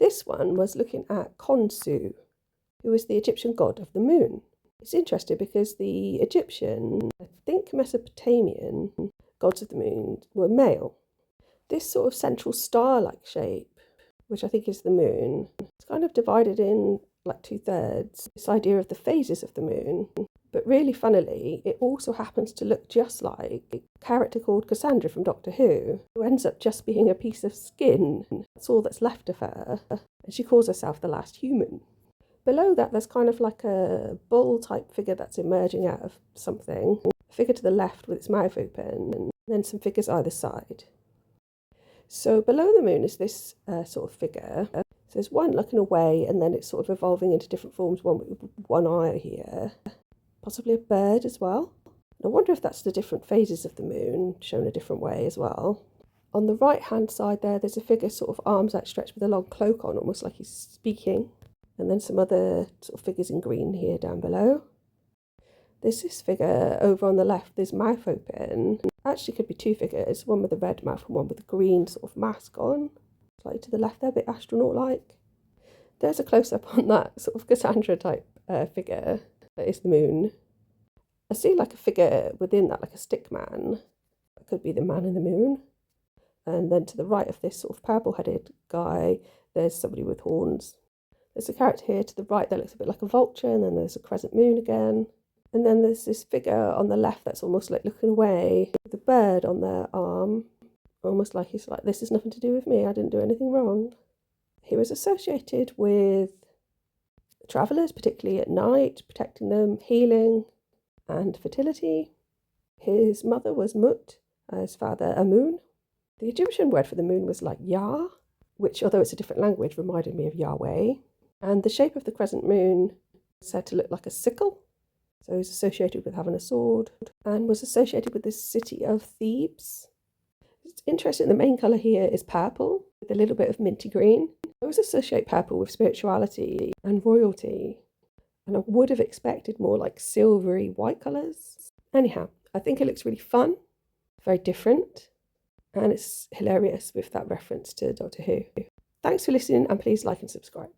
This one was looking at Khonsu, who was the Egyptian god of the moon. It's interesting because the Egyptian, I think Mesopotamian, gods of the moon were male. This sort of central star-like shape, which I think is the moon, it's kind of divided in like 2/3. This idea of the phases of the moon. But really funnily, it also happens to look just like a character called Cassandra from Doctor Who ends up just being a piece of skin. That's all that's left of her. And she calls herself the last human. Below that, there's kind of like a bull-type figure that's emerging out of something. A figure to the left with its mouth open, and then some figures either side. So below the moon is this sort of figure. So there's one looking away, and then it's sort of evolving into different forms, one with one eye here. Possibly a bird as well. And I wonder if that's the different phases of the moon shown a different way as well. On the right-hand side there's a figure sort of arms outstretched with a long cloak on, almost like he's speaking. And then some other sort of figures in green here down below. There's this figure over on the left, there's mouth open. Actually could be two figures, one with a red mouth and one with a green sort of mask on. Slightly to the left there, a bit astronaut-like. There's a close-up on that sort of Cassandra type figure. That is the moon. I see like a figure within that, like a stick man. That could be the man in the moon. And then to the right of this sort of purple-headed guy, there's somebody with horns. There's a character here to the right that looks a bit like a vulture, and then there's a crescent moon again. And then there's this figure on the left that's almost like looking away, with a bird on their arm. Almost like he's like, this is nothing to do with me, I didn't do anything wrong. He was associated with travellers, particularly at night, protecting them, healing and fertility. His mother was Mut, his father Amun. The Egyptian word for the moon was like Yah, which, although it's a different language, reminded me of Yahweh. And the shape of the crescent moon is said to look like a sickle. So he's associated with having a sword and was associated with the city of Thebes. It's interesting, the main colour here is purple with a little bit of minty green. I always associate purple with spirituality and royalty, and I would have expected more like silvery white colours. Anyhow, I think it looks really fun, very different, and it's hilarious with that reference to Doctor Who. Thanks for listening, and please like and subscribe.